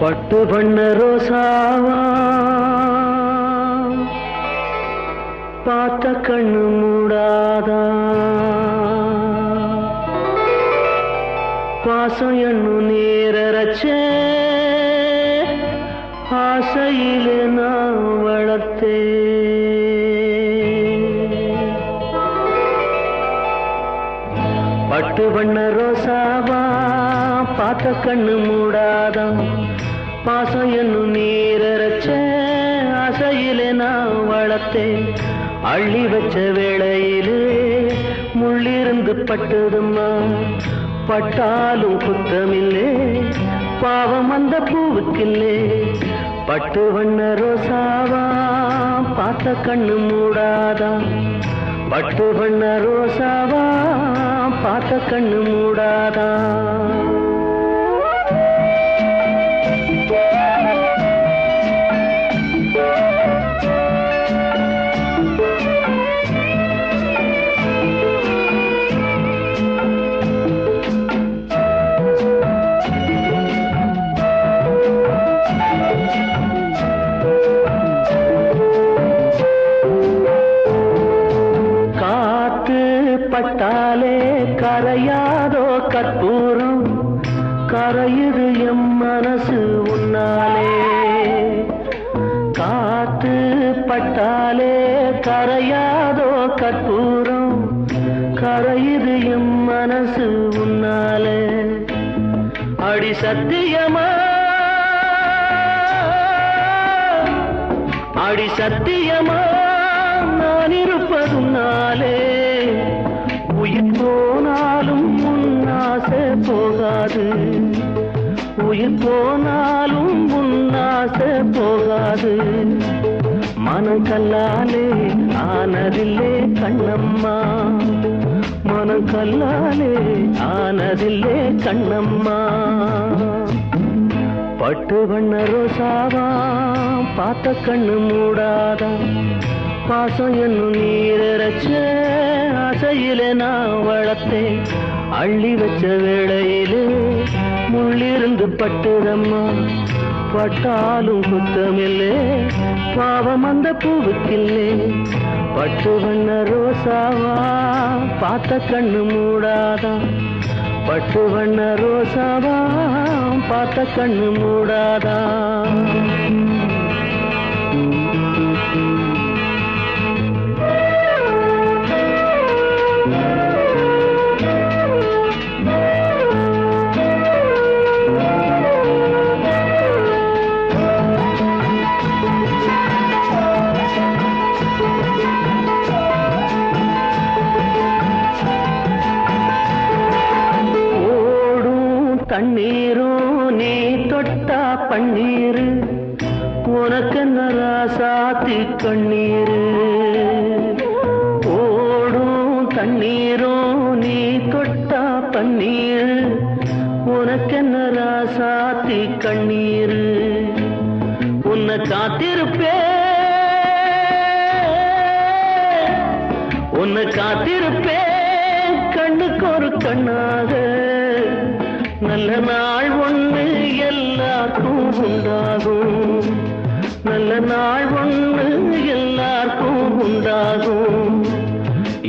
பட்டு வண்ண ரோசாவா பார்த்த கண்ணு மூடாதா பாசம் எண்ணு நீரச்சே ஆசையிலே நான் வளர்த்தே பட்டு வண்ண ரோசாவா பார்த்த கண்ணு மூடாதா பாசம் என்னும் நீரச்ச ஆசையிலே நான் வளர்த்தேன் அள்ளி வச்ச வேளையிலே முள்ளிருந்து பட்டதும்மா பட்டாலும் குத்தமில்லே பாவம் அந்த பூவுக்கில்லே பட்டு வண்ண ரோசாவா பார்த்த கண்ணு மூடாதா பட்டு வண்ண ரோசாவா பார்த்த கண்ணு மூடாதா பட்டாலே கரையாதோ கற்பூரம் கரையுது எம் மனசு உன்னாலே காத்து பட்டாலே கரையாதோ கற்பூரம் கரையுது எம் மனசு உன்னாலே அடி சத்தியமா அடி சத்தியமா நான் இருப்பதுன்னாலே உயிர் போனாலும் முன்னாசை போகாது உயிர் போனாலும் முன்னாசை போகாது மனம் கல்லாலே ஆனதில்லே கண்ணம்மா மனம் கல்லாலே ஆனதில்லே கண்ணம்மா பட்டு வண்ண ரோசாவா பார்த்த கண்ணு மூடாதா பாசம் என்னும் நீரச்ச ஆசையிலே நான் வளர்த்தேன் அள்ளி வச்ச வேளையிலே முள்ளிருந்து பட்டுதம்மா பட்டாலும் குத்தமில்லே பாவம் அந்த பூவுக்கில்லே பட்டு வண்ண ரோசாவா பார்த்த கண்ணு மூடாதா பட்டு வண்ண ரோசாவா பார்த்த கண்ணு மூடாதா கண்ணீரும் நீ தொட்டா பன்னீரு உனக்கு நராசாத்தி கண்ணீரு ஓடும் தண்ணீரும் நீ தொட்டா பன்னீரு உனக்கு நராசாத்தி கண்ணீரு உன்னை காத்திருப்பே உன்னை காத்திருப்பே கண்ணுக்கு ஒரு கண்ணாக நல்ல நாள் ஒண்ணு எல்லாருக்கும் உண்டாகும் நல்ல நாள் ஒண்ணு எல்லாருக்கும் உண்டாகும்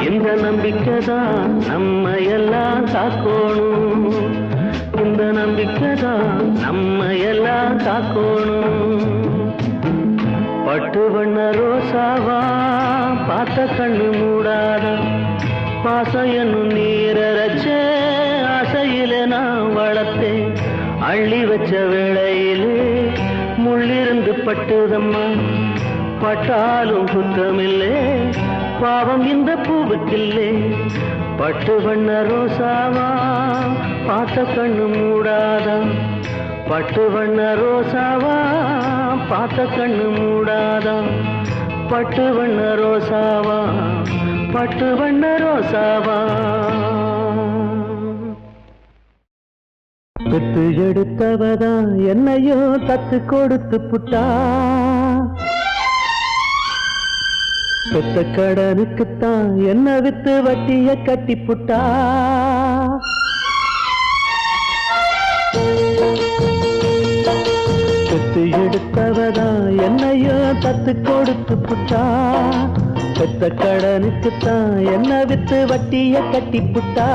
இந்த நம்பிக்கைதான் நம்ம எல்லாம் காக்கணும் இந்த நம்பிக்கைதான் நம்ம எல்லாம் காக்கணும் பட்டு வண்ண ரோசாவா பார்த்த கண்ணு மூடாதா பாசம் என்னும் நீரச்ச ஆசையிலே நான் வளர்த்தேன் அள்ளி வச்ச வேளையிலே முள்ளிருந்து பட்டுதம்மா பட்டாலும் குத்தமில்லே பாவம் இந்த பூவுக்கில்லே பட்டு வண்ண ரோசாவா பார்த்த கண்ணு மூடாதா பட்டு வண்ண ரோசாவா பார்த்த கண்ணு மூடாதா பட்டு வண்ண ரோசாவா பட்டு வண்ண ரோசாவா பெத்து எடுத்தவதா என்னையோ தத்து கொடுத்து புட்டா பெத்த கடனுக்குத்தான் என்ன வித்து வட்டிய கட்டி புட்டா பெத்து எடுத்தவதா என்னையும் தத்து கொடுத்து புட்டா பெத்த கடனுக்குத்தான் என்ன வித்து வட்டிய கட்டி புட்டா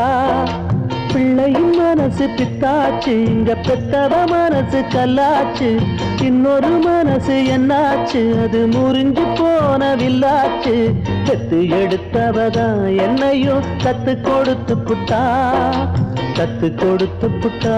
பிள்ளையின் மனசு பித்தாச்சு இங்க பெத்தவ மனசு கல்லாச்சு இன்னொரு மனசு என்னாச்சு அது முறிஞ்சு போன வில்லாச்சு பெத்து எடுத்தவதா என்னையும் தத்து கொடுத்து புட்டா தத்து கொடுத்து புட்டா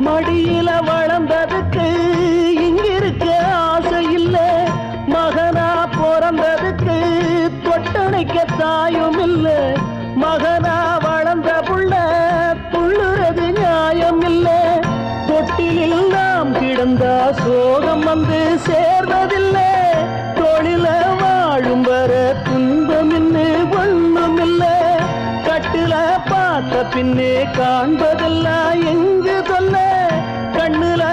மடியில வளர்ந்ததுக்கு இங்கிருக்க ஆசை இல்ல மகனா பிறந்ததுக்கு தொட்டணைக்க தாயும் இல்ல மகனா வளர்ந்த புள்ள துள்ளுறது நியாயம் இல்ல தொட்டிலில் நாம் கிடந்தா சோகம் வந்து சேர்வதில்லை தொழில வாழும் வர துன்பம் இன்னு ஒண்ணும் இல்ல கட்டுல பார்த்த பின்னே காண்பதெல்லாம் எங்கு சொல்ல கண்ணுல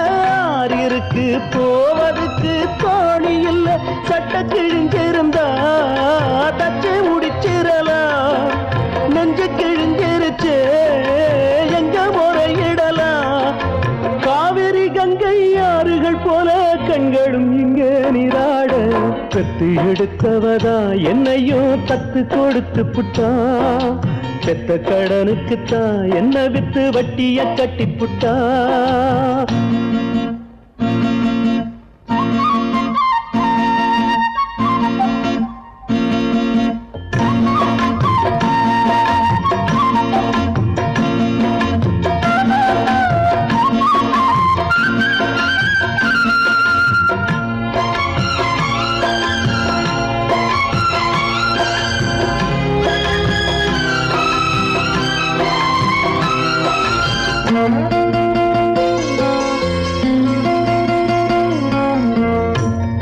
ஆறு இருக்கு போவதுக்கு தோணி இல்ல சட்ட கிழிஞ்சிருந்தா தச்சு முடிச்சிடலாம் நெஞ்சு கிழிஞ்சிருச்சு எங்க முறையிடலாம் காவிரி கங்கை ஆறுகள் போல கண்களும் இங்க நீராட பெத்து எடுத்தவதா என்னையும் தத்து கொடுத்து புட்டா பெத்த கடனுக்குத்தான் என்ன வித்து வட்டிய கட்டி புட்டா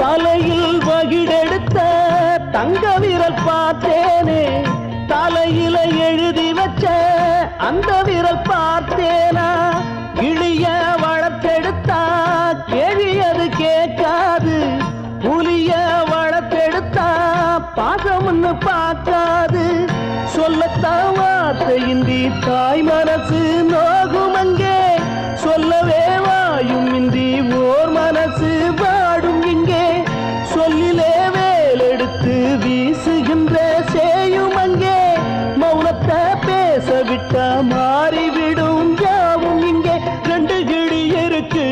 தலையில் வகிடெடுத்த தங்க விரல் பார்த்தேனே தலையில எழுதி வச்ச அந்த விரல் பார்த்தேனா கிளிய வளர்த்தெடுத்தா கேள்வி அது கேட்காது புலிய வளர்த்தெடுத்தா பாசம்னு பார்க்காது சொல்லத்தான் வார்த்தையின்றி தாய் மனசு நோகும் அங்கே சொல்லவே வாயும் இன்றி ஓர் மனசு வாடும் இங்கே சொல்லிலே வேலெடுத்து வீசுகின்ற சேயும் அங்கே மௌனத்தை பேச விட்டா மாறிவிடும் யாவும் இங்கே ரெண்டு கிளி இருக்கு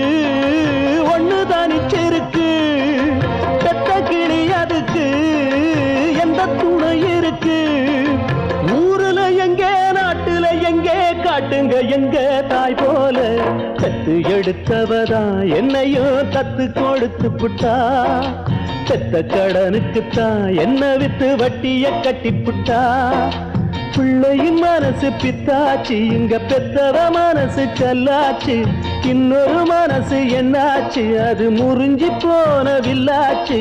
ஒண்ணு தானிச்சிருக்கு பெத்த கிளி அதுக்கு எந்த துணை இருக்கு ஊருல எங்கே நாட்டுல எங்கே காட்டுங்க எங்க தாய் போல பெத்து எடுத்தவதா என்னையும் தத்து கொடுத்து புட்டா பெத்த கடனுக்குத்தான் என்ன வித்து வட்டிய கட்டி புட்டா பிள்ளையின் மனசு பித்தாச்சு இங்க பெத்தவ மனசு கல்லாச்சு இன்னொரு மனசு என்னாச்சு அது முறிஞ்சி போன வில்லாச்சு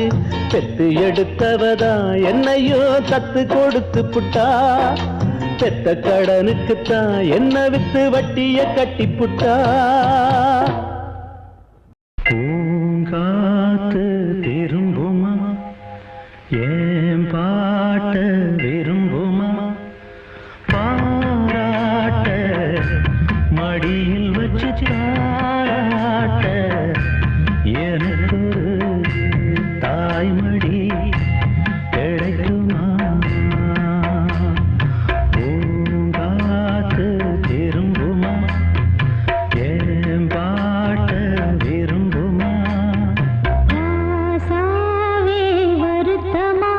பெத்து எடுத்தவதா என்னையோ தத்து கொடுத்து புட்டா பெத்த கடனுக்குத்தான் என்ன வித்து வட்டிய கட்டி புட்டா பூங்காத்து திரும்புமா ஏன் பாட்ட விரும்புமா பாராட்ட மடியில் வச்சு தாராட்ட எனக்கு தாய்மடி கிடைக்குமா பூங்காத்து திரும்புமா ஏன் பாட்ட விரும்புமா ஆசாவே வருத்தமா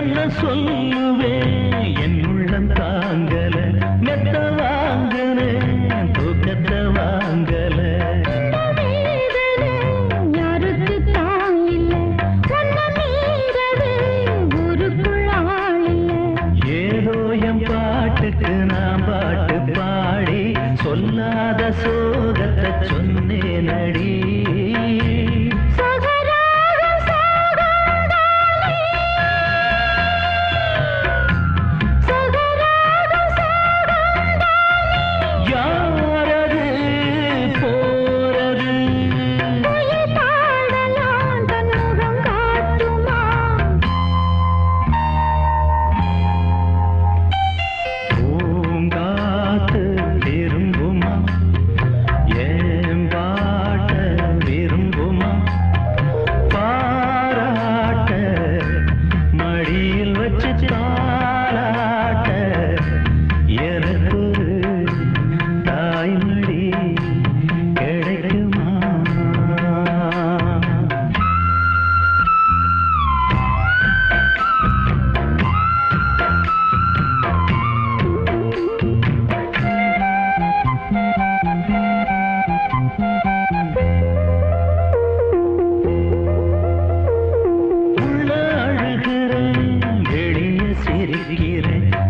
என்ன சொல்லுவேன் என் உள்ளம் தாங்கல மெத்த வாங்கல தூக்கத்தை வாங்கல யாருக்கு தான் இல்லை ஒன்ன மீறவே ஊருக்குள் ஆள் இல்லை ஏதோ என் பாட்டுக்கு நான் பாட்டு பாடி சொல்லாத சோகத்தை சொன்னேன் அடி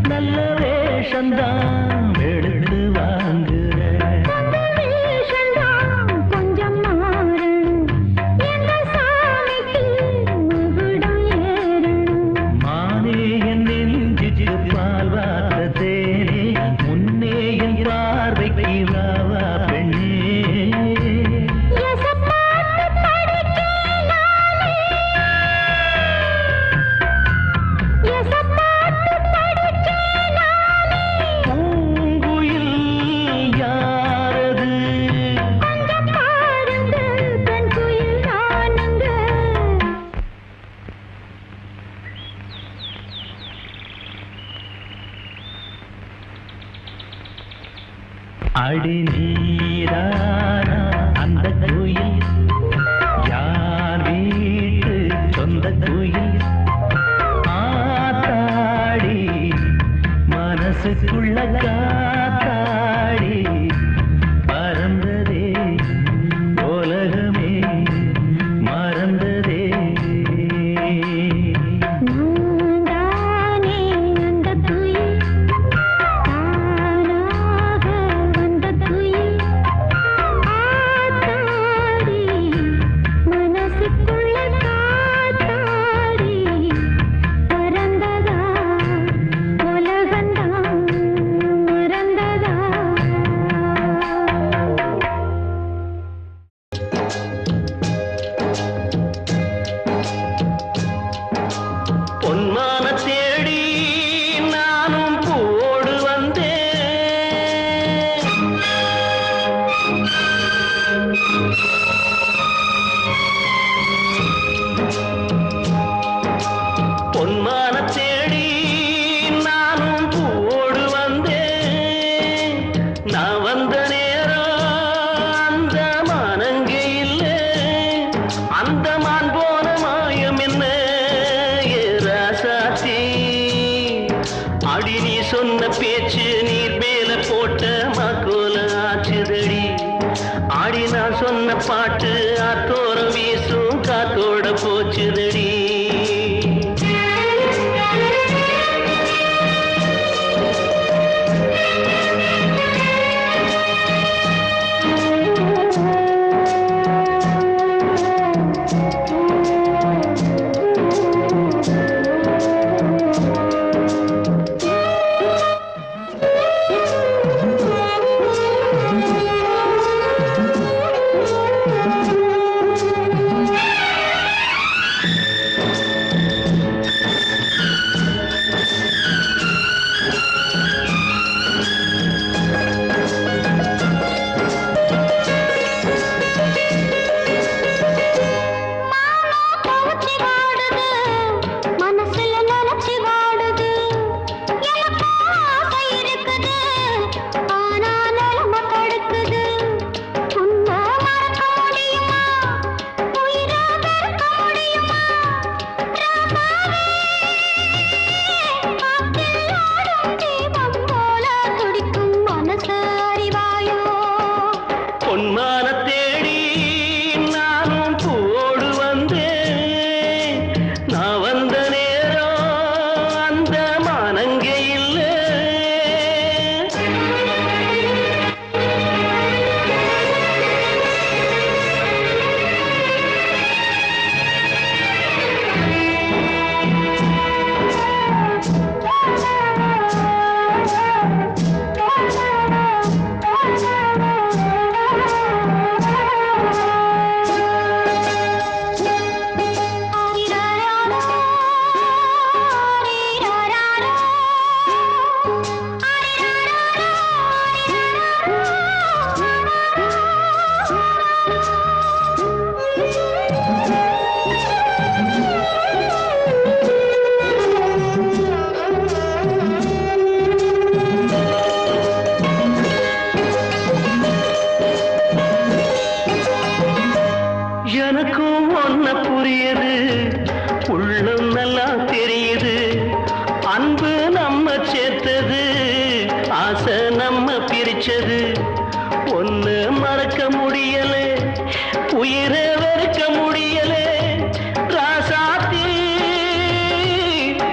நல்ல வேஷந்தான் எடுத்து வாங்குறேன் கொஞ்சம் மாறணும் எங்க சாமிக்கு முகுடம் ஏறணும் மானே என் நெஞ்சுக்கு பால் வார்த்த தேனே முன்னே என் பார்வைக்கு வாவா பெண்ணே அடி நீரானா அந்த குயில் யார் வீட்டு சொந்த குயில் ஆத்தாடி மனசுக்குள்ள காத்தாடி பறந்ததே உலகமே மறந்ததே பொன்மான தேடி நானும் போடு வந்தேன் பொன்மான தேடி நானும் போடு வந்தேன் நான் வந்த நேரம் அந்த மானங்கே இல்லை அந்த மான் போன மாயம் என்ன அடி நீ சொன்ன பேச்சு நீர் மேல போட்ட மாக்கோல ஆச்சுதடி ஆடி நான் சொன்ன பாட்டு ஆத்தோரம் வீசும் காத்தோட போச்சுதடி உள்ளம் நல்லா தெரியுது அன்பு நம்ம சேர்த்தது ஆசை நம்ம பிரிச்சது ஒன்னு மறக்க முடியல உயிரை வெறுக்க முடியல ராசாத்தி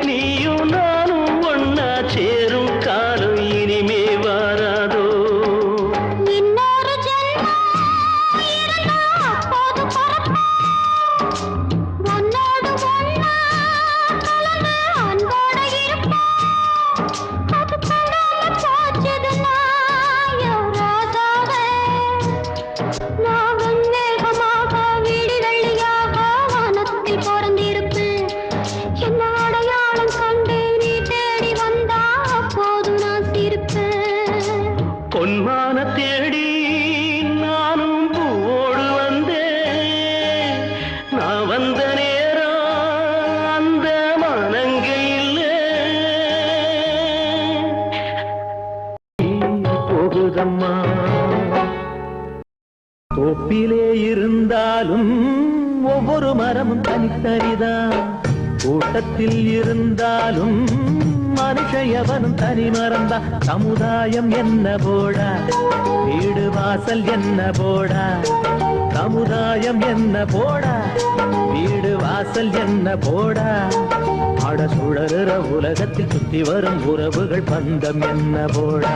நீயும் நானும் ஒன்னா சேரும் காலம் இனிமே வாராதோ இன்னொரு ஜென்மம் இருந்தா அப்போது பிறப்போம். உன்னோடு ஒண்ணா கலந்து அன்போடு இருப்போம். அது படாம போச்சுதுன்னா என் ராசாவே. நான் வெண்மேகமாக வீடு வெள்ளியாக வானத்தில் பிறந்திருப்பேன். என்ன அடையாளம் கண்டு நீ தேடி வந்தா அப்போது நான் சிரிப்பேன். பொன்மான தேடி நானும் பூவோடு வந்தேன் நான் வந்த நேரம் அந்த மனங்க இல்லை போகுதம்மா தோப்பிலே இருந்தாலும் ஒவ்வொரு மரமும் தனித்தனிதான் கூட்டத்தில் இருந்தாலும் மனுஷயவனும் தனி மறந்தா சமுதாயம் என்ன போடா வீடு வாசல் என்ன போடா சமுதாயம் என்ன போடா வீடு வாசல் என்ன போடா அட சுழறுற உலகத்தில் சுத்தி வரும் உறவுகள் பந்தம் என்ன போடா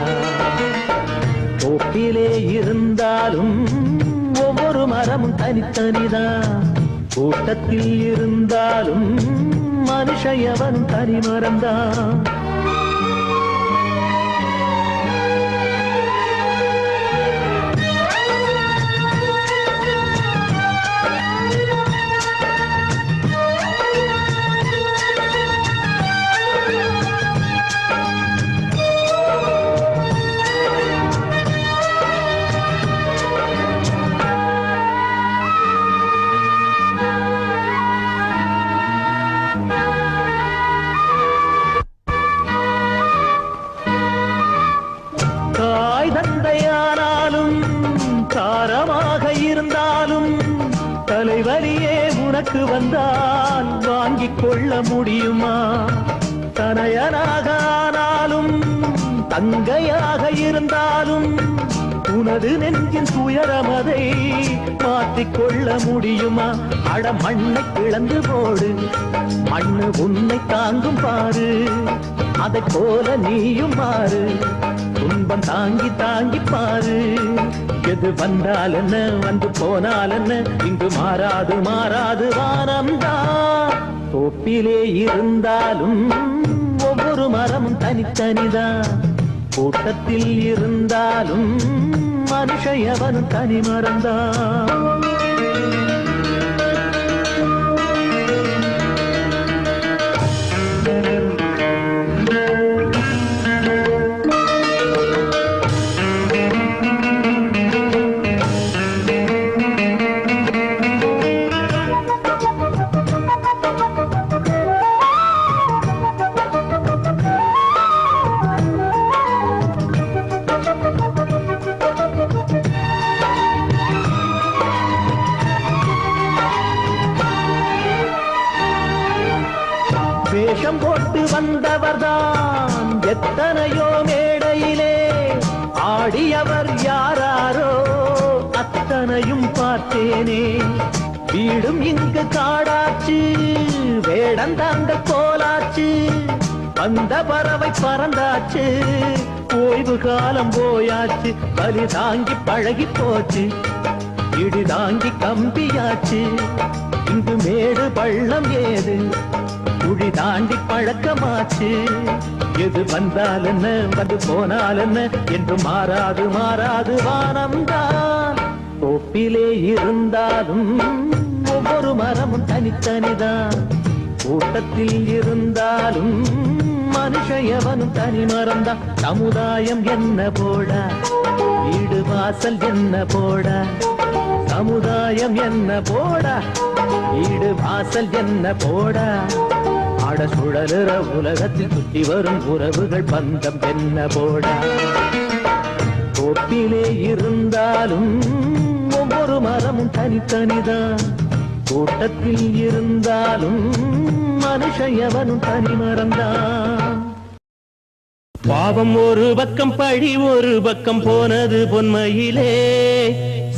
தோப்பிலே இருந்தாலும் ஒவ்வொரு மரமும் தனித்தனிதான் கூட்டத்தில் இருந்தாலும் மனுஷயவன் தனி மறந்தான் தந்தையானாலும் காரமாக இருந்தாலும் தலைவலியே உனக்கு வந்தால் வாங்கிக் கொள்ள முடியுமா தனையனாக ஆனாலும் தங்கையாக இருந்தாலும் உனது நெஞ்சின் துயரமதை மாற்றிக் கொள்ள முடியுமா அட மண்ணை கிளந்து போடு மண்ணு உன்னை தாங்கும் பாரு அதை போல நீயும் மாறு துன்பம் தாங்கி தாங்கி பாரு எது வந்தால் என்ன வந்து போனால் என்ன இங்கு மாறாது மாறாது வானம்தான் தோப்பிலே இருந்தாலும் ஒவ்வொரு மரமும் தனித்தனிதான் கூட்டத்தில் இருந்தாலும் மனுஷயவனும் தனி மறந்தான் வேஷம் போட்டு வந்தவர்தான் எத்தனையோ மேடையிலே ஆடியவர் யாராரோ அத்தனையும் பார்த்தேனே வீடும் இங்கு காடாச்சு வேடந்தாங்க போலாச்சு வந்த பறவை பறந்தாச்சு ஓய்வு காலம் போயாச்சு பலி தாங்கி பழகி போச்சு இடி தாங்கி கம்பியாச்சு இங்கு மேடு பள்ளம் ஏது குழி தாண்டி பழக்கமாச்சு எது வந்தால் என்ன வந்து போனால் என்ன என்று மாறாது மாறாது வானம்தான் தோப்பிலே இருந்தாலும் ஒவ்வொரு மரமும் தனித்தனிதான் கூட்டத்தில் இருந்தாலும் மனுஷயவனும் தனி மறந்தான் சமுதாயம் என்ன போடா வீடு வாசல் என்ன போடா சமுதாயம் என்ன போடா வீடு வாசல் என்ன போடா அட சுழலுற உலகத்தில் சுற்றி வரும் உறவுகள் பந்தம் என்ன போடா தோப்பிலே இருந்தாலும் ஒவ்வொரு மரமும் தனித்தனிதான் கூட்டத்தில் இருந்தாலும் மனுஷன் எவனும் தனி மறந்தான். பாவம் ஒரு பக்கம் பழி ஒரு பக்கம் போனது பொன்மையிலே,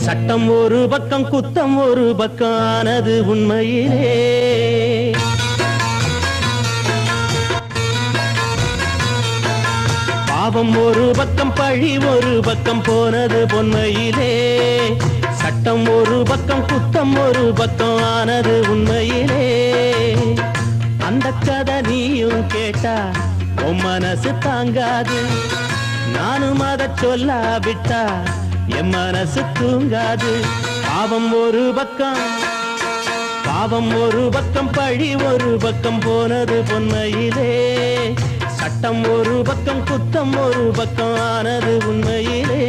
சட்டம் ஒரு பக்கம் குத்தம் ஒரு பக்கம் ஆனது உண்மையிலே. பாவம் ஒரு பக்கம் பழி ஒரு பக்கம் போனது பொன்மையிலே, சட்டம் ஒரு பக்கம் குத்தம் ஒரு பக்கம் ஆனது உண்மையிலே. அந்த கதை நீயும் கேட்டா உன் மனசு தாங்காது, நானும் அதை சொல்லாவிட்டா என் மனசு தூங்காது. பாவம் ஒரு பக்கம் பாவம் ஒரு பக்கம் பழி ஒரு பக்கம் போனது பொன்மையிலே, சட்டம் ஒரு பக்கம் குத்தம் ஒரு பக்கம் ஆனது உண்மையிலே.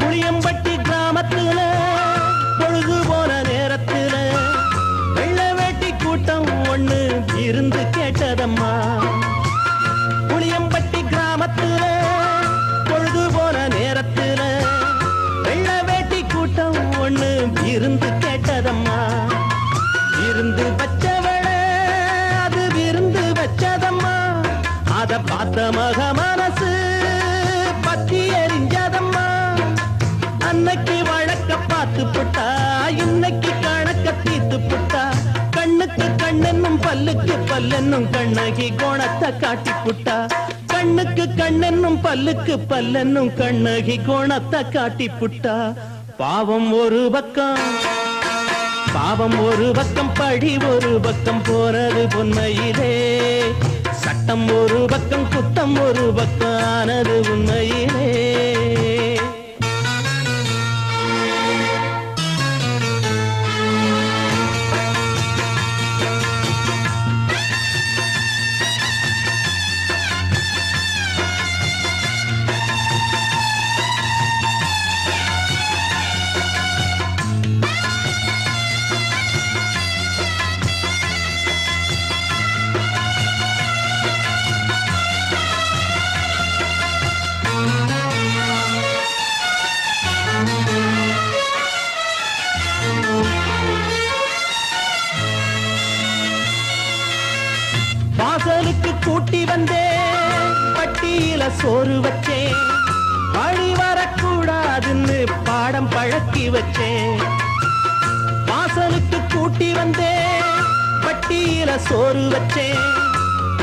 புளியம்பட்டி கிராமத்துல பொழுது போன நேரத்துல வெள்ளை வேட்டி கூட்டம் ஒண்ணு இருந்து கேட்டதம்மா. புளியம்பட்டி கிராமத்துல பொழுது போன நேரத்துல வெள்ளை வேட்டி கூட்டம் ஒண்ணு இருந்து கேட்டதம்மா. இருந்து வச்சவள அது விருந்து வச்சதம்மா, அத பார்த்த மக மனசு பத்தி எரிஞ்சதம்மா. அன்னைக்கு வழக்க பார்த்து புட்டா இன்னைக்கு கணக்க தீத்து புட்டா, கண்ணுக்கு கண்ணென்னும் பல்லுக்கு பல்லென்னும் கண்ணகி கோணத்தை காட்டி புட்டா. கண்ணுக்கு கண்ணென்னும் பல்லுக்கு பல்லென்னும் கண்ணகி கோணத்தை காட்டி புட்டா. பாவம் ஒரு பக்கம் பாவம் ஒரு பக்கம் பழி ஒரு பக்கம் போனது பொன்மையிலே, சட்டம் ஒரு பக்கம் குத்தம் ஒரு பக்கம் ஆனது உண்மையிலே. வாசலுக்கு கூட்டி வந்தேன், பட்டியில சோறு வச்சேன், வழி வரக்கூடாதுன்னு பாடம் பழக்கி வச்சேன். வாசலுக்கு கூட்டி வந்தேன், பட்டியில சோறு வச்சேன்,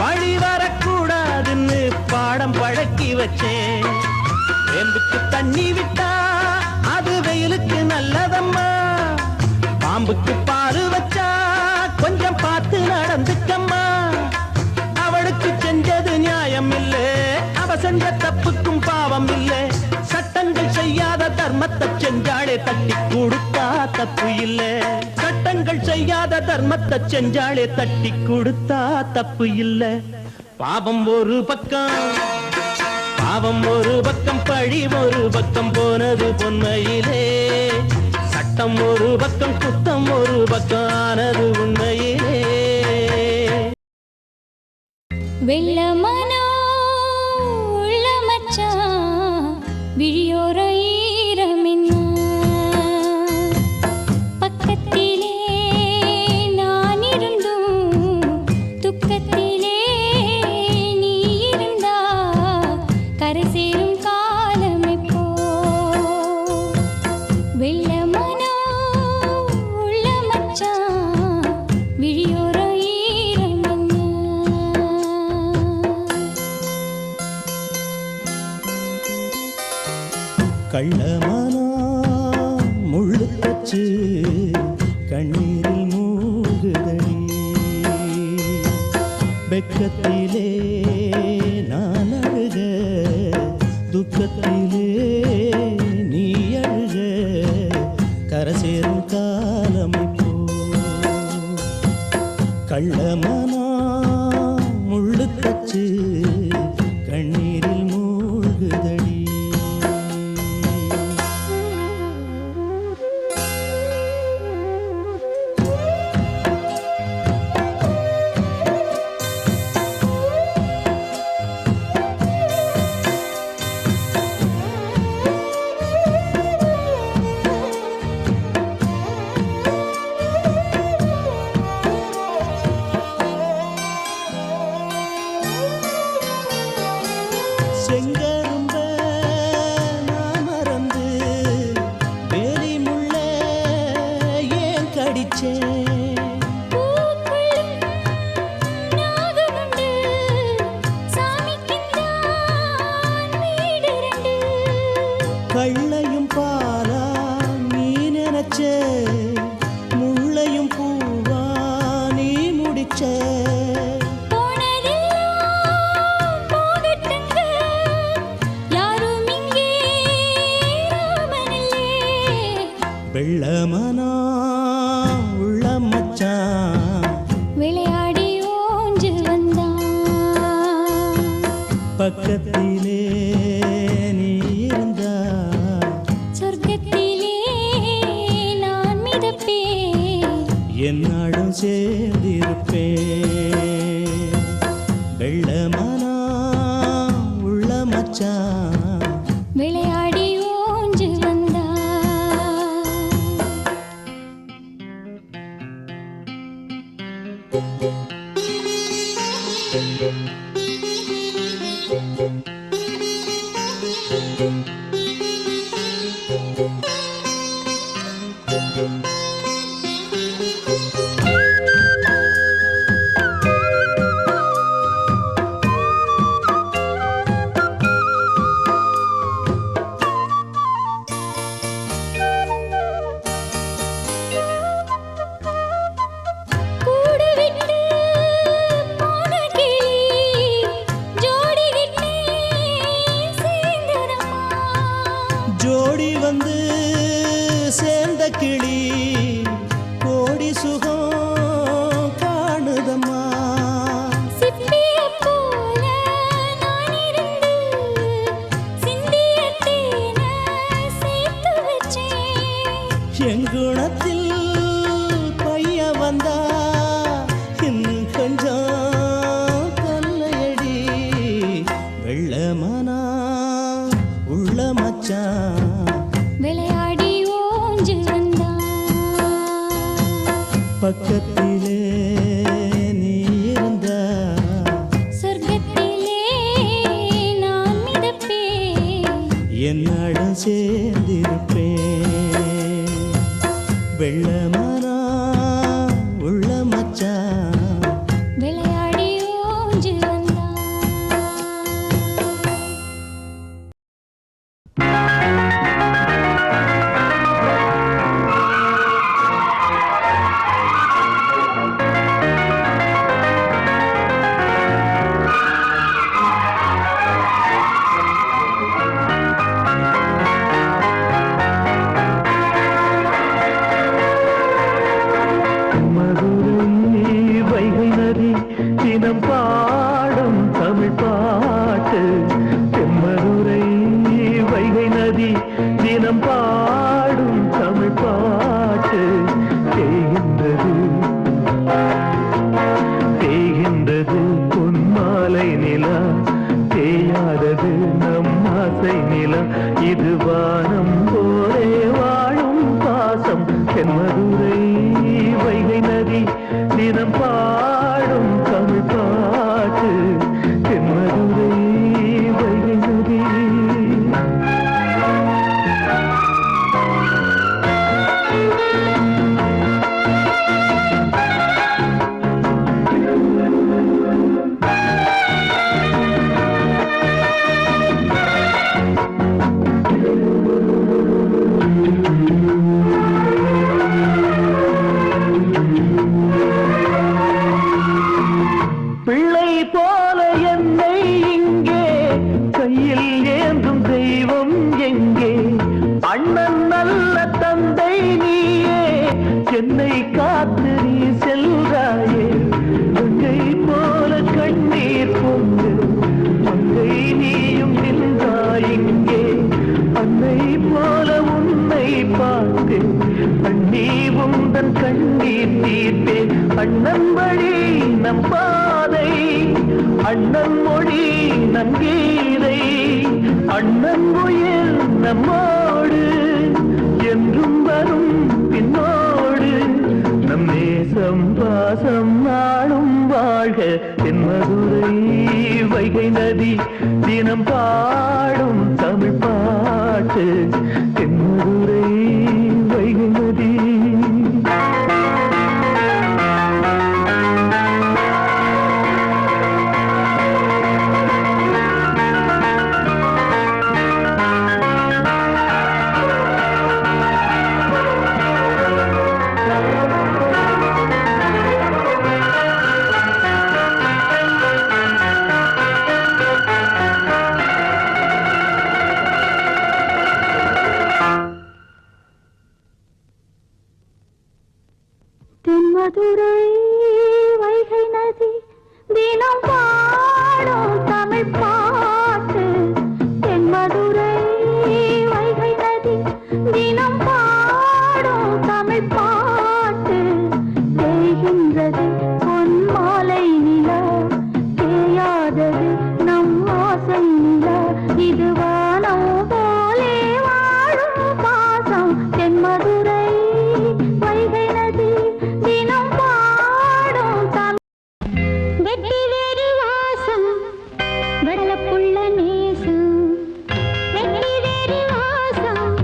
வழி வரக்கூடாதுன்னு பாடம் பழக்கி வச்சேன். வேம்புக்கு தண்ணி விட்டா அது வெயிலுக்கு நல்லதம்மா, பாம்புக்கு பாரு வச்சா கொஞ்சம் பார்த்து நடந்துக்கம்மா. அவளுக்கு செஞ்சது நியாயம் இல்லை, அவ செஞ்ச தப்புக்கும் பாவம் இல்லை. சட்டங்கள் செய்யாத தர்மத்தை செஞ்சாலே தட்டி கொடுத்தா தப்பு இல்லை. சட்டங்கள் செய்யாத தர்மத்தை செஞ்சாலே தட்டி கொடுத்தா தப்பு இல்லை. பாவம் ஒரு பக்கம் பாவம் ஒரு பக்கம் பழி ஒரு பக்கம் போனது பொன்மையிலே, சட்டம் ஒரு பக்கம் குத்தம் ஒரு பக்கம் ஆனது உண்மையிலே. வெள்ளமனோ உள்ள மச்சான் விழியோர ஈரமென்ன, பக்கத்திலே நான் இருந்தும் துக்கத்திலே நீ இருந்தா கரை சேரும் காலம் எப்போ. வெள்ளமனோ உள்ள மச்சான் விழியோர கள்ளமானா முள்ளு தச்சு கண்ணீரில் மூகுதடி, வெக்கத்திலே நான் அழுக துக்கத்திலே நீ அழுக கரை சேரும் காலம் இப்போ. அடிச்சேன். பூக்குள்ளும் நாகமுண்டு, சாமிக்குத்தான் வீடு ரெண்டு. கள்ளையும் பாலா நீ நினைச்ச, முள்ளையும் பூவா நீ முடிச்ச. போனதெல்லாம் போகட்டுங்க, யாரும் இங்கே ராமனில்லே. வெள்ளமனா உள்ள மச்சான் விளையாடி ஓஞ்சு வந்தான். பக்கத்திலே நீ இருந்தா சொர்க்கத்திலே நான் மிதப்பேன். என்னாடும் சேர்ந்திருப்பேன். வெள்ளமனா உள்ள மச்சான் விளையாடி ஓஞ்சு வந்தான். கூடு விட்டு போன கிளி ஜோடி விட்டு சேர்ந்ததம்மா. ஜோடி வந்து சேர்ந்த கிளி கோடி சுகம் காணுதம்மா. சிப்பியைப் போல நான் இருந்து சிந்திய தேனை சேர்த்து வச்சேன். எங்குணத்தில் பைய வந்தா இன்னும் கொஞ்சம் தொல்லையடி. வெள்ளமனா உள்ள மச்சான் விளையாடி ஓஞ்சு வந்தான். பக்கத்திலே நீ இருந்தா சொர்க்கத்திலே நான் மிதப்பேன். என்னடம் சேர்ந்திருப்பேன். வெள்ளமனா உள்ள மச்சான் விளையாடி ஓஞ்சு வந்தான். மதுரை வைகை நதி தினம் பாடும் தமிழ் பாட்டு. தென்மதுரை வைகை நதி தினம் பாடும் தமிழ் பாட்டு. தேய்கின்றது தேய்கின்றது பொன்மாலை நிலா, தேயாதது நம் ஆசை நிலா. இது வானம் போலே வாழும் பாசம். தென்மதுரை வைகை நதி தினம் பாடும் தமிழ் பாட்டு. தென்மதுரை வைகை நதி. பிள்ளை போல என்னை இங்கே கையில் ஏந்தும் தெய்வம் எங்கே? அண்ணன் நல்ல தந்தை நீயே, என்னை காத்து நீ செல்றாயே. கங்கை போல கண்ணீர் பொங்கு மங்கை நீயும் நின்றாய் இங்கே. அன்னை போல உன்னை பார்த்து அண்ணி உந்தன் கண்ணீர் தீர்த்தேன். அண்ணன் வழி நம் பாதை, அண்ணன் மொழி நம் கீதை. அண்ணன் உயிர் நம்மோடு என்றும் வரும் பின்னோடு. நம் நேசம் பாசம் நாளும் வாழ்க. தென்மதுரை வைகை நதி தினம் பாடும் தமிழ் பாட்டு. தென்மதுரை வைகை நதி. தென்மதுரை வைகை நதி தினம் பாடும் தமிழ் பாட்டு. தென்மதுரை வைகை நதி தினம் பாடும் தமிழ் பாட்டு. தேய்கின்றது பொன் மாலை நிலா, தேயாதது நம் ஆசை நிலா. இது வானம் போலே வாழும் பாசம். தென்மதுரை வைகை நதி தினம் பாடும் தமிழ். வெட்டி வேறு வாசம் வெடலப்புள்ள நேசம். வெட்டி வேறு வாசம்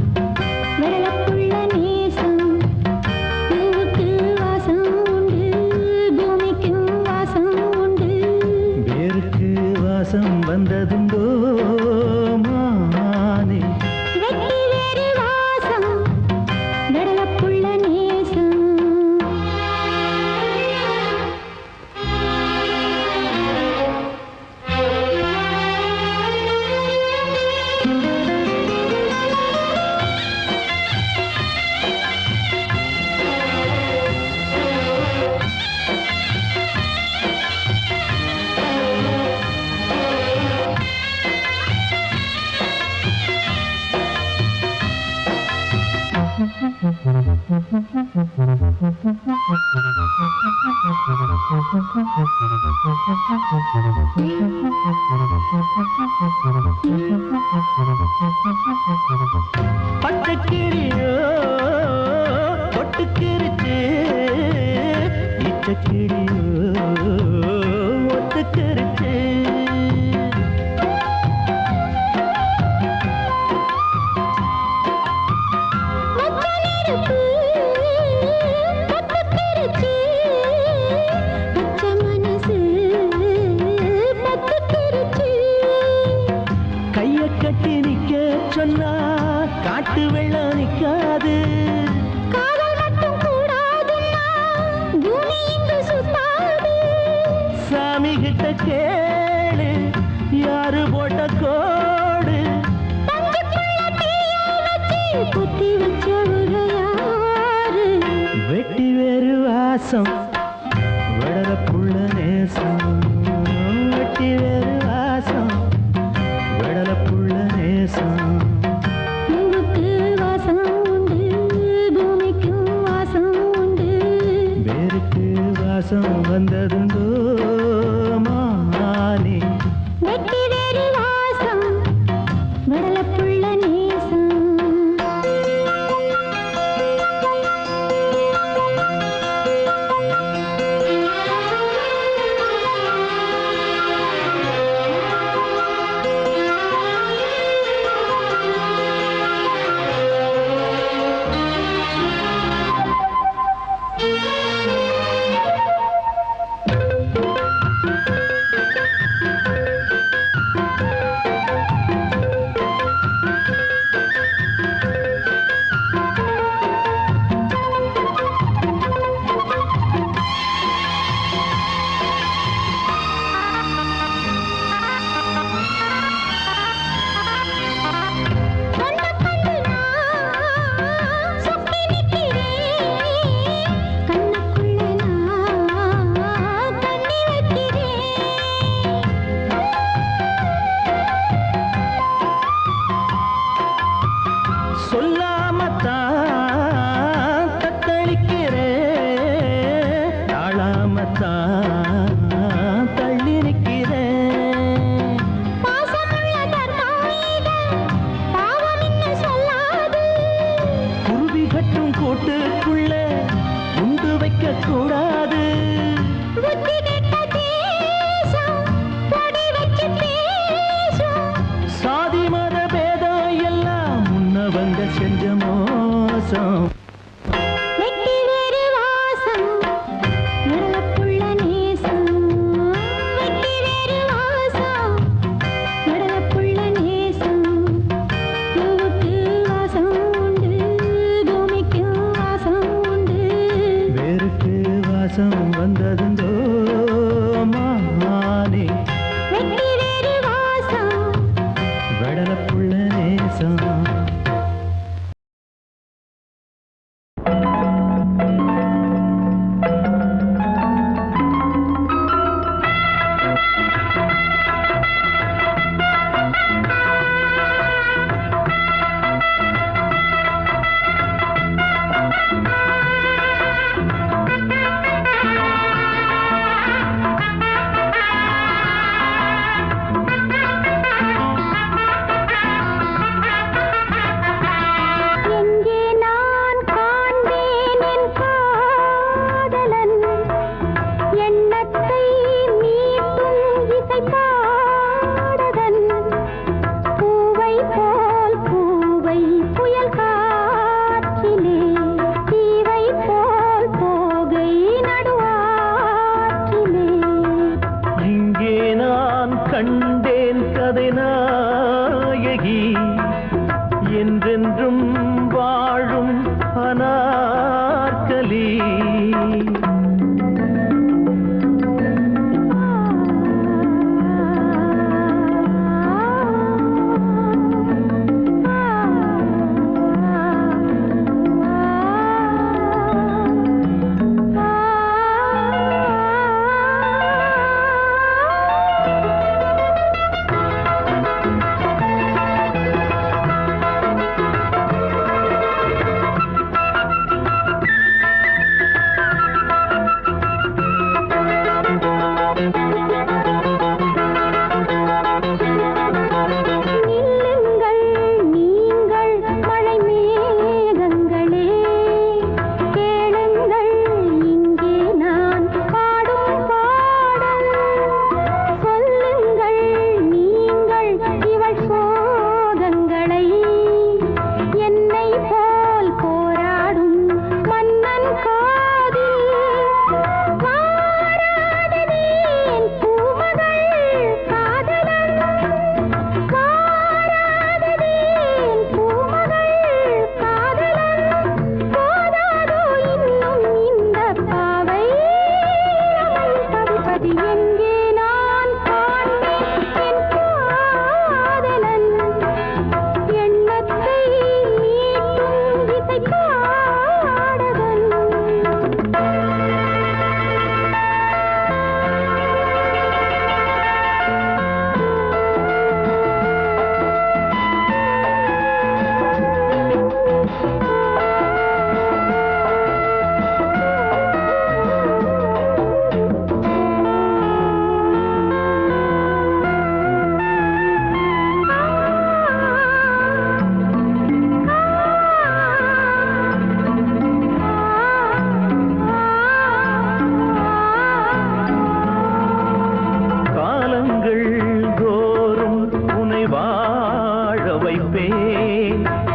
வெடலப்புள்ள நேசம். பூவுக்கு வாசம் உண்டு, பூமிக்கு வாசம் உண்டு. வேருக்கு வாசம் வந்ததுண்டோ மானே? வெட்டி வேறு வாசம் வெடலப்புள்ள நேசம். பச்சைக்கிளியோ ஒட்டுக்கிருச்சு, இச்சக்கிளியோ ஒத்துக்கிருச்சு. நெருப்பு பத்துக்கிருச்சு, பச்சை மனசு பத்துக்கிருச்சு. கைய கட்டி நிக்க சொன்னா காட்டு வெள்ளம் நிக்காது. காதல் மட்டும் கூடாதுன்னா பூமி இங்கு சுத்தாது. சாமி கிட்ட கேளு யாரு போட்ட கோடு. பஞ்சுக்குள்ள தீயை வச்சு குத்தி வச்சவங்க யாரு? வெட்டி வேறு வாசம் வெடலப்புள்ள நேசம். வெட்டி வேறு வாசம் வெடலப்புள்ள நேசம். பூவுக்கு வாசம் உண்டு, பூமிக்கு வாசம் உண்டு. வேருக்கு வாசம் வந்ததுண்டோ மானே? வெட்டி வேறு வாசம் வெடலப்புள்ள நேசம். சொல்லாமத்தான் தத்தளிக்கிறேன், தாழாமத்தான் தள்ளி நிற்கிறேன். குருவி கட்டும் கூட்டுக்குள்ள உண்டு வைக்க கூடாது. சாதி மத பேதம் எல்லாம் முன்னவங்க செஞ்ச மோசம். வெட்டி வேறு வாசம் வெடலப்புள்ள நேசம். வெட்டி வேறு வாசம் வெடலப்புள்ள நேசம். பூவுக்கு வாசம் உண்டு, பூமிக்கு வாசம் உண்டு. வேருக்கு வாசம் வந்ததுண்டோ மானே? வெட்டி வேறு வாசம் வெடலப்புள்ள நேசம்.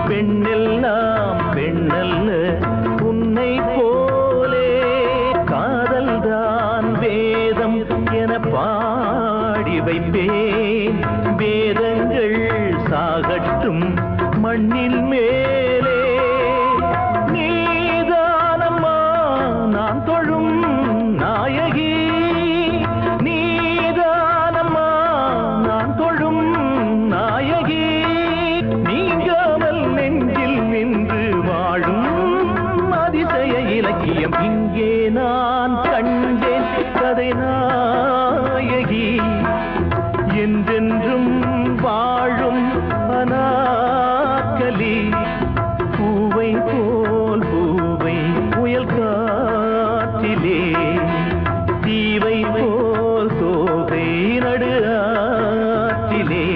பெண்ணெல்லாம் பெண்ணல்ல உன்னை போலே காதல்தான் வேதம் என பாடி வைப்பேன். வேதங்கள் சாகட்டும் மண்ணில் மேலே, நீதானம்மா நான் தொழும் நாயகி, நீதானம்மா நான் தொழும் நாயகி. நீங்காமல் நெஞ்சில் நின்று வாழும் அதிசய இலக்கியம் இங்கே நான் கண்டேன். கதை நாயகி என்றென்றும் வாழும் அனார்கலி, பூவை போல் பூவை புயல் காற்றிலே, தீவை போல் தோகை நடு ஆற்றிலே.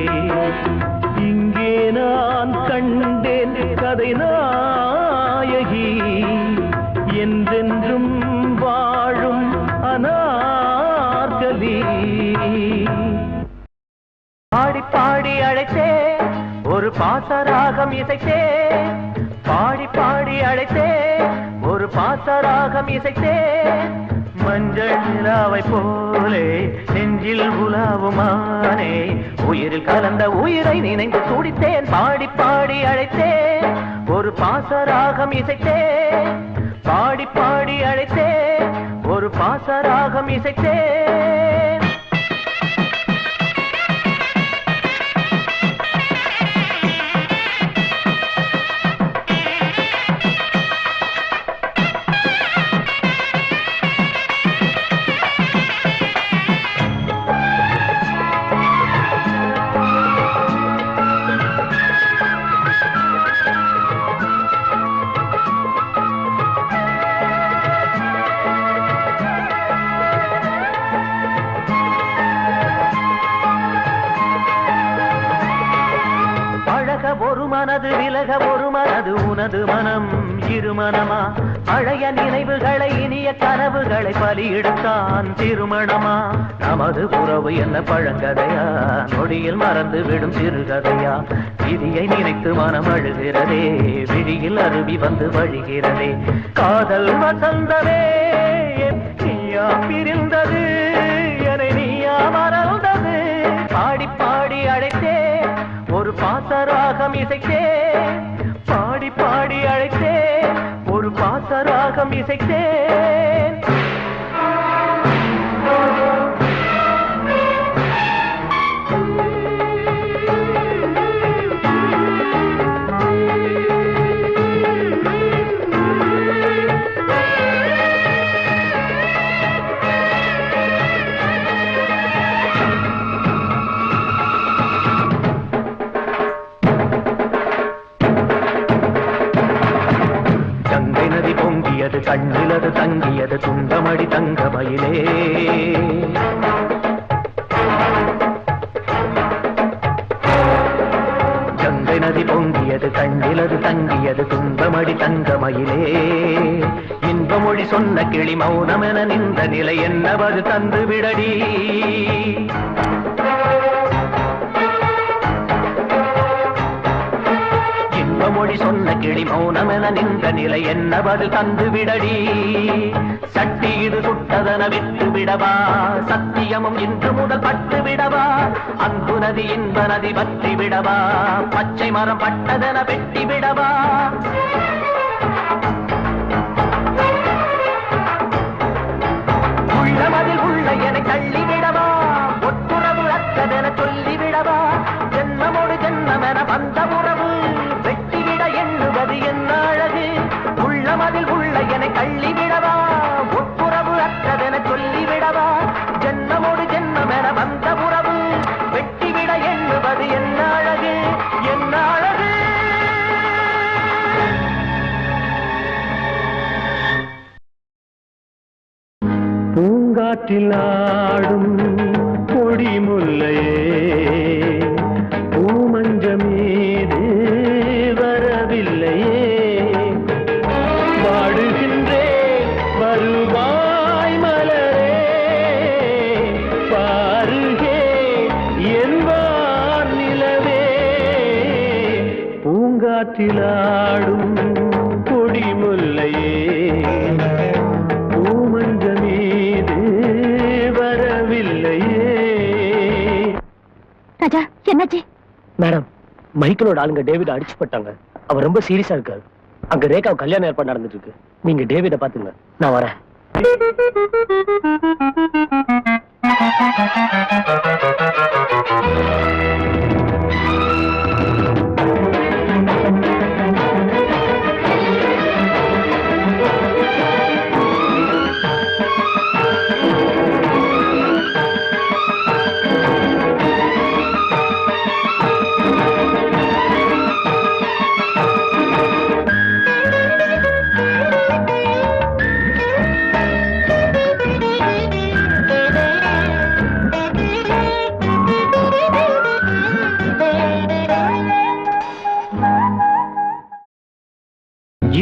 இங்கே நான் கண்டேன் கதை நாயகி, என்றென்றும் வாழும் அனார்கலி. பாடி பாடி அழைத்தே ஒரு பாசராகம் இசைத்தே, பாடி பாடி அழைத்தே ஒரு பாசராகம் இசைத்தே. மஞ்சள் நிலாவை போலே நெஞ்சில் உலாவுமானே, உயிரில் கலந்த உயிரை நினைந்து துடித்தேன். பாடி பாடி அழைத்தே ஒரு பாசராகம் இசைத்தே, பாடி பாடி அழைத்தே ஒரு பாசராகம் இசைத்தே. ஒரு மனது விலக ஒரு மனது உனது மனம் இருமனமா, பழைய நினைவுகளை இனிய கனவுகளை பலியிடுத்தான் திருமணமா. நமது உறவு என்ன பழங்கதையா, நொடியில் மறந்து விடும் சிறுகதையா. விதியை நினைத்து மனம் அழுகிறதே, விழியில் அருவி வந்து வழிகிறதே. காதல் வசந்தமே நீயா பிரிந்தது, என்னை நீயா மறந்தது. பாடி பாடி அழைத்தே ஒரு பாசராகம் இசைத்தே, பாடி பாடி அழைத்தே ஒரு பாசராகம் இசைத்தேன். தங்கியது துன்பமடி தங்கமயிலே. கங்கை நதி பொங்கியது கண்ணிலது தங்கியது துன்பமடி தங்கமயிலே. இன்பமொழி சொன்ன கிளி மௌனமென நின்ற நிலை என்னவது தந்து விடடி. மொழி சொன்ன கிளி மௌனமென நின்ற நிலை என்ன பதில் தந்து விடடி. சட்டி இது சுட்டதன விட்டு விடவா, சத்தியமும் இன்று முதல் பட்டு விடவா. அன்பு நதி இன்ப நதி பற்றி விடவா, பச்சை மரம் பட்டதென வெட்டி விடவா. உள்ளமதில் உள்ள என தள்ளி விடவா, ஒட்டுறவு அற்றதென சொல்லி விடவா. ஜென்மமோடு ஜென்மமென வந்த உறவு வெட்டிவிட எண்ணுவது என்ன அழகு. உள்ளமதில் உள்ள என தள்ளி விடவா, ஒட்டுறவு அற்றதென சொல்லி விடவா. ஜென்மமோடு ஜென்மமென வந்த உறவு வெட்டிவிட எண்ணுவது என்ன அழகு, என்ன அழகு. பூங்காற்றில் ஆடும் கொடி முல்லையே, பூமஞ்சமீது வரவில்லையே. வாடுகின்றே வருவாய் மலரே, பாருகே என் வானிலவே. பூங்காற்றில் ஆடும் கொடி முல்லையே, ராஜா என்னாச்சு? மேடம், மைக்கேலோட ஆளுங்க டேவிட் அடிச்சு போட்டாங்க. அவர் ரொம்ப சீரியஸா இருக்காரு. அங்க ரேகாவுக்கு கல்யாணம் ஏற்பாடு நடந்துட்டு இருக்கு. நீங்க டேவிட பாத்துங்க, நான் வரேன்.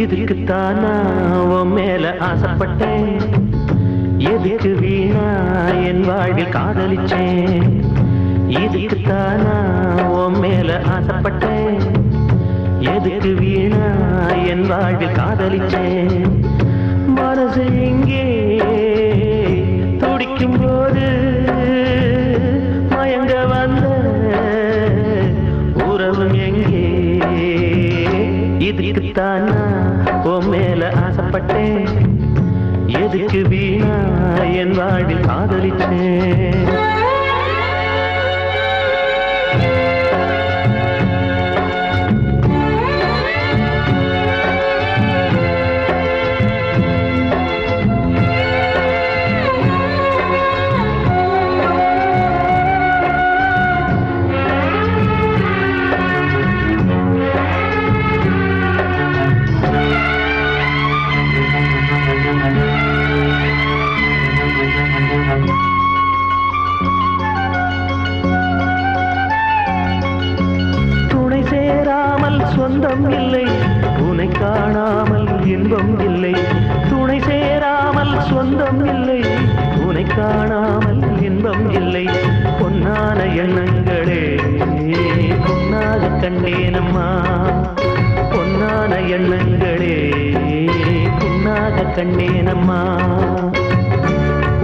இதுக்குத்தானா உன் மேல ஆசைப்பட்டேன், எதுக்கு வீணா என் வாழ்வில் காதலிச்சேன். இதுக்குத்தானா உன் மேல ஆசைப்பட்டேன், எதுக்கு வீணா என் வாழ்வில் காதலிச்சேன். மனசு எங்கே துடிக்கும் போது மயங்க வந்த உறவு எங்கே. இதுக்குத்தானா உன் மேல ஆசைப்பட்டேன், எதுக்கு வீணா என் வாழ்வில் காதலிச்சேன். சொந்தம் இல்லை உன்னை காணாமல் இன்பம் இல்லை. துணை சேராமல் சொந்தம் இல்லை உன்னை காணாமல் இன்பம் இல்லை. பொன்னான எண்ணங்களே பொன்னாக கண்டேனம்மா, பொன்னான எண்ணங்களே பொன்னாக கண்டேனம்மா.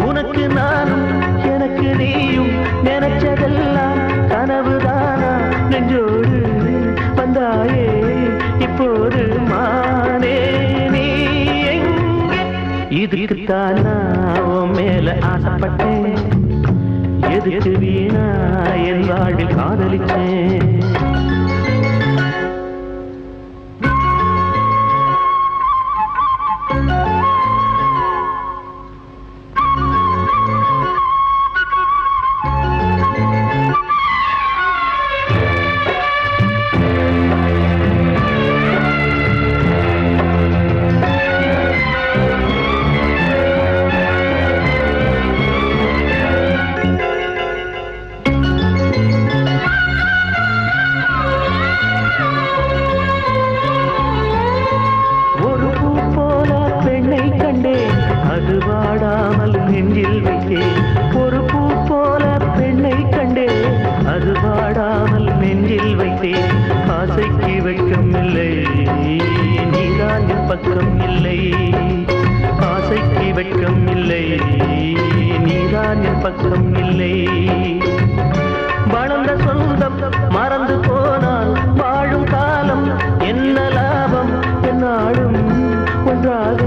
உனக்கு நானும் எனக்கு நீயும் நினைச்சதெல்லாம் கனவுதானா நெஞ்சோடு வந்தாயே இப்போது மானே நீ எங்கே. இதுக்குத்தான் நான் மேல ஆசைப்பட்டேன், எதுக்கு வீணா என் வாழ்வில் காதலிச்சேன். வாடாமல் நெஞ்சில் வைத்தேன் ஒரு பூ போல பெண்ணை கண்டேன் அது வாடாமல் நெஞ்சில் வைத்தேன் ஆசைக்கு வெட்கம் இல்லை நீதான் என் பக்கம் இல்லை ஆசைக்கு வெட்கம் இல்லை நீதான் என் பக்கம் இல்லை வளர்ந்த சொந்தம் மறந்து போனால் வாழும் காலம் என்ன லாபம் என்னாலும் ஒன்றாக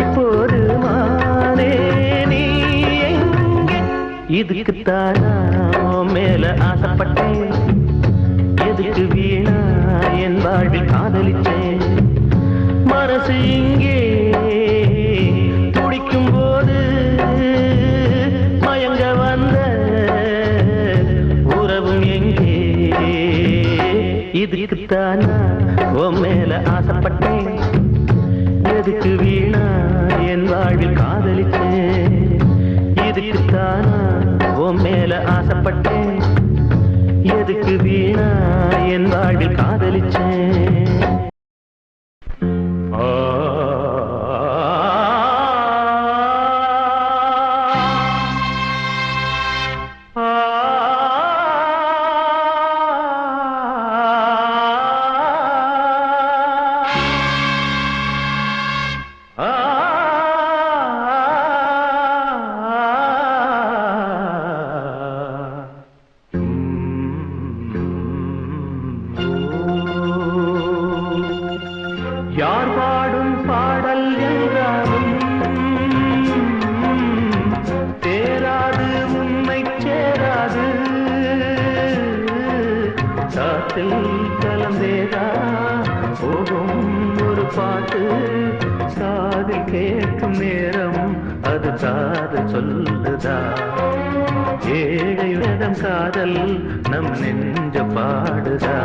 இப்போது மானே நீ எங்கே இதுக்குத்தானா மேல ஆசைப்பட்டேன் எதுக்கு வீணா என் வாழ்வில் காதலிச்சேன் மனசு இங்கே துடிக்கும் போது மயங்க வந்த உறவும் எங்கே இதுக்குத்தானா உன் மேல ஆசைப்பட்டேன் எதுக்கு வீணா என் வாழ்வில் காதலிச்சேன் இதுக்குத்தானா உன் மேல ஆசைப்பட்டேன் எதுக்கு வீணா என் வாழ்வில் காதலிச்சேன் யார் பாடும் பாடல் என்றாலும் சேராது உண்மை சேராது காற்றில் கலந்தேதா போகும் ஒரு பாட்டு காதில் கேட்கும் நேரம் அது காதல் சொல்லுதா ஏழை வேதம் காதல் நம் நெஞ்ச பாடுதா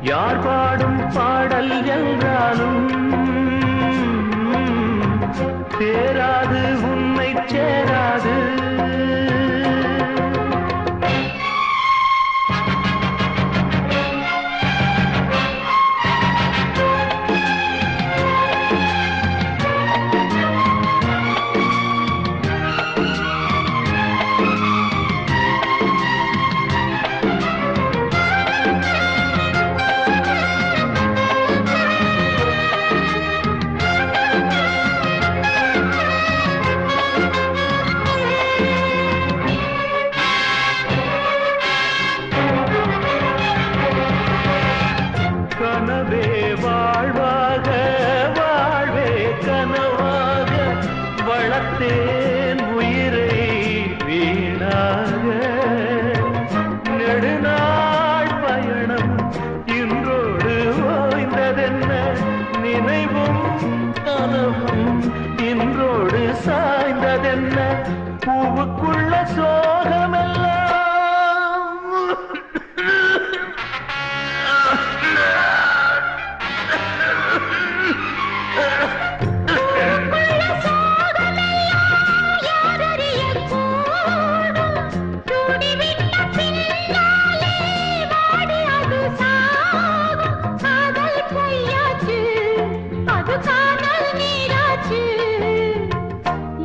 யார் பாடும் பாடல் என்றாலும் சேராது உண்மை சேராது கனவே வாழ்வாக வாழ்வே கனவாக வளர்த்தேன் உயிரை வீணாக நெடுநாள் பயணம் இன்றோடு ஓய்ந்ததென்ன நினைவும் கனவும் இன்றோடு சாய்ந்ததென்ன பூவுக்குள்ள சோகமெல்லாம்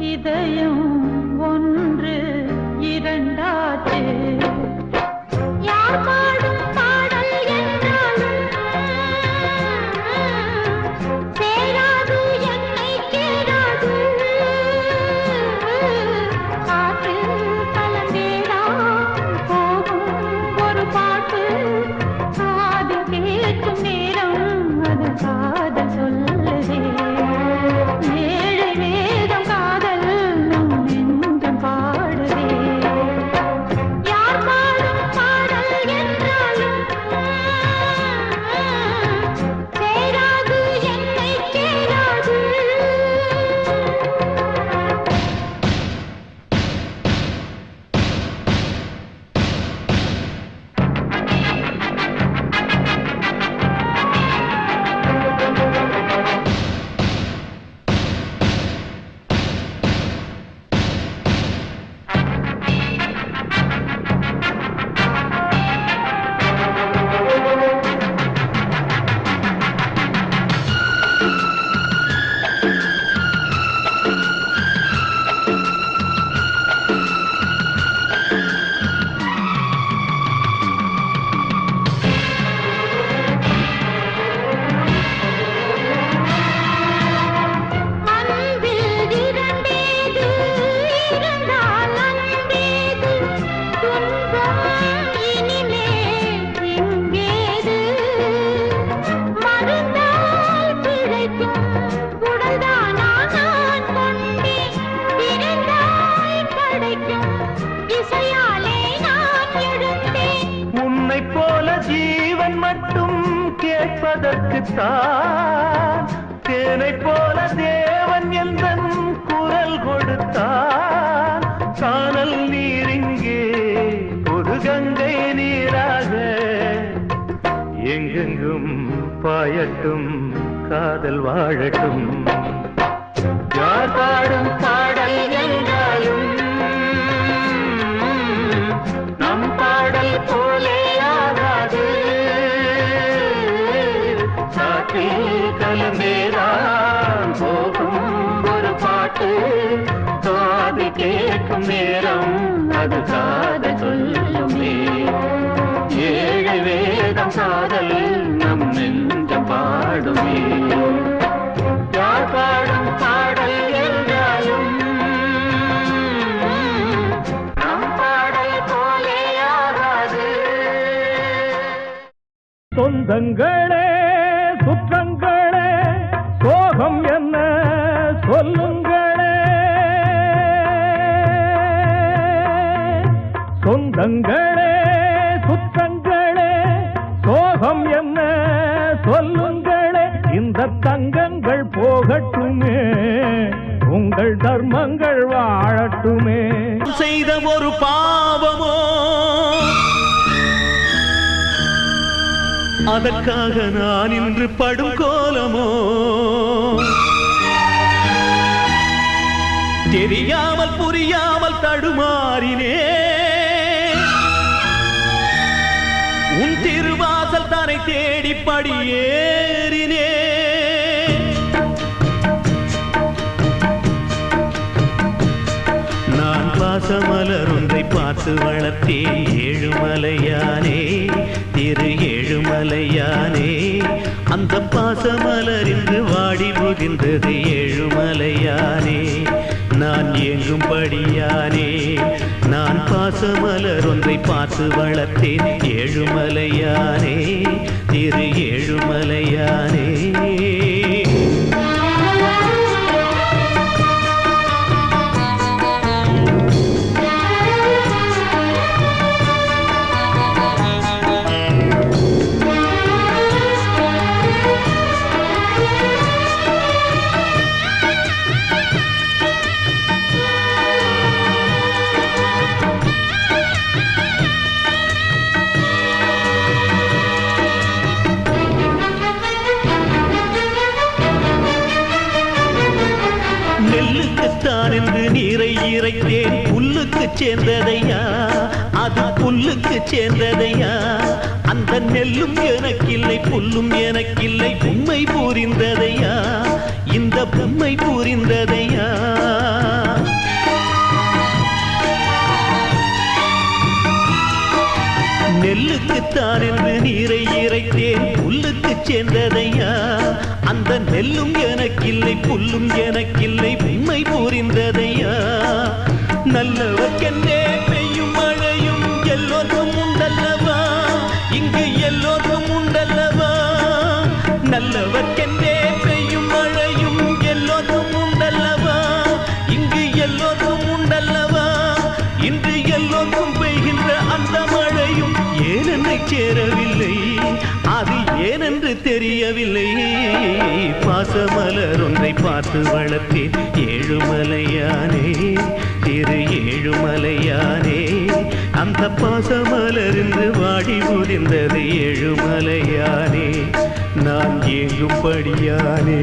இதயம் ஒன்று இரண்டாச்சு என்பதற்குத்தான் தேனை போல தேவன் எந்தன் குரல் கொடுத்தான். காணல் நீரிங்கே ஒரு கங்கை நீராக எங்கெங்கும் பாயட்டும் காதல் வாழட்டும். யார் பாடும் பாடல் என்றாலும் நம் பாடல் போலே ஆகாது. காற்றில் கலந்தேதான் போகும் ஒரு பாட்டு காது கேட்கும் நேரம் அது காது சொல்லுமே. ஏழு வேதம் காதல் நம் நெஞ்சம் பாடுமே. யார் பாடும் பாடல் என்றாலும் நம் பாடல் போலே ஆகாது. சொந்தங்களே சுற்றங்களே சோகம் என்ன சொல்லுங்களே. சொந்தங்களே சுற்றங்களே சோகம் என்ன சொல்லுங்களே. இந்த தங்கங்கள் போகட்டுமே உங்கள் தர்மங்கள் வாழட்டுமே. செய்த ஒரு பாவமோ அதற்காக நான் இன்று படும் கோலமோ. தெரியாமல் புரியாமல் தடுமாறினே. உன் திருவாசல் தன்னை தேடி படியேறினே. நான் பாசமலர் ஒன்றை பார்த்து வளர்த்தேன் ஏழுமலையானே திரு ஏழுமலையானே. அந்த பாசமலர் இன்று வாடி முதிர்ந்தது ஏழுமலையானே. நான் ஏங்கும்படியானே. நான் பாசமலர் ஒன்றை பார்த்து வளர்த்தேன் ஏழுமலையானே திரு ஏழுமலையானே. நெல்லுக்குத்தான் என்று நீரை இறைத்தேன் புல்லுக்கு சேர்ந்ததையா அது புல்லுக்கு சேர்ந்ததையா. அந்த நெல்லும் எனக்கில்லை புல்லும் எனக்கில்லை உண்மை புரிந்ததையா இந்த உண்மை புரிந்ததையா. நெல்லுக்குத்தான் என்று நீரை இறைத்தேன் புல்லுக்கு சேர்ந்ததையா. அந்த நெல்லும் எனக்கில்லை புல்லும் எனக்கில்லை உண்மை புரிந்ததையா. நல்லவர்க்கென்றே பெய்யும் மழையும் எல்லோருக்கும் உண்டல்லவா இங்கு எல்லோருக்கும் உண்டல்லவா. நல்லவர்க்கென்றே பெய்யும் மழையும் எல்லோருக்கும் உண்டல்லவா இங்கு எல்லோருக்கும் உண்டல்லவா. இன்று எல்லோருக்கும் பெய்கின்ற அந்த மழையும் ஏனென்னை சேரவில்லை அது ஏனென்று தெரியவில்லை. பாசமலர் ஒன்றை பார்த்து வளர்த்தேன் ஏழுமலையானே திரு ஏழுமலையானே. அந்த பாசமலர் இன்று வாடி முதிர்ந்தது ஏழுமலையானே. நான் ஏங்கும்படியானே.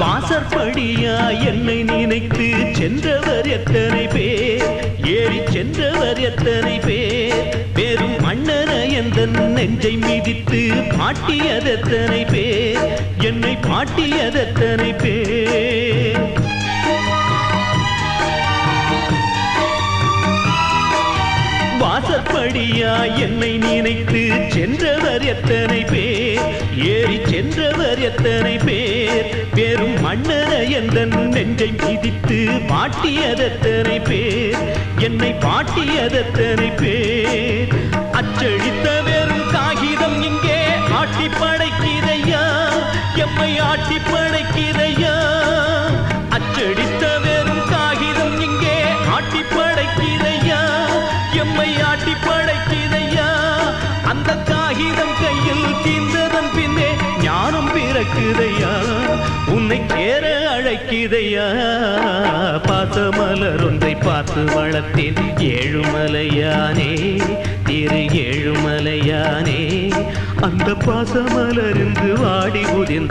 வாசற்படியா என்னை நினைத்து சென்றவர் எத்தனை பேர் ஏறி சென்றவர் எத்தனை பேர். வெறும் மன்னன எந்த நெஞ்சை மிதித்து பாட்டியதெத்தனை பேர் என்னை பாட்டியதெத்தனை பேர். வாசற் அப்படியா என்னை நினைத்து சென்றவர் எத்தனை பேர், ஏறி சென்றவர் எத்தனை பேர், வெறும் மன்னர என்ற நெஞ்சை மிதித்து பாட்டியதெத்தனை பேர், என்னை பாட்டியதெத்தனை பேர். அச்சடித்த வெறும் காகிதம் இங்கே ஆட்டி படைக்கிறையா, எம்மை ஆட்டி படைக்கிறையா. அச்சடித்த வெறும் காகிதம் இங்கே ஆட்டி படைக்கிறையா, எம்மை ஆட்டி படைக்கிறையா. அந்த காகிதம் கையில் தீர்ந்ததன் பின்னே ஞானம் பிறக்குதையா, உன்னை சேர அழைக்குதையா. பாசமலர் ஒன்றை பார்த்து வளர்த்தேன் ஏழுமலையானே, திரு ஏழுமலையானே. அந்த பாசமலர் இன்று வாடி உதிர்ந்த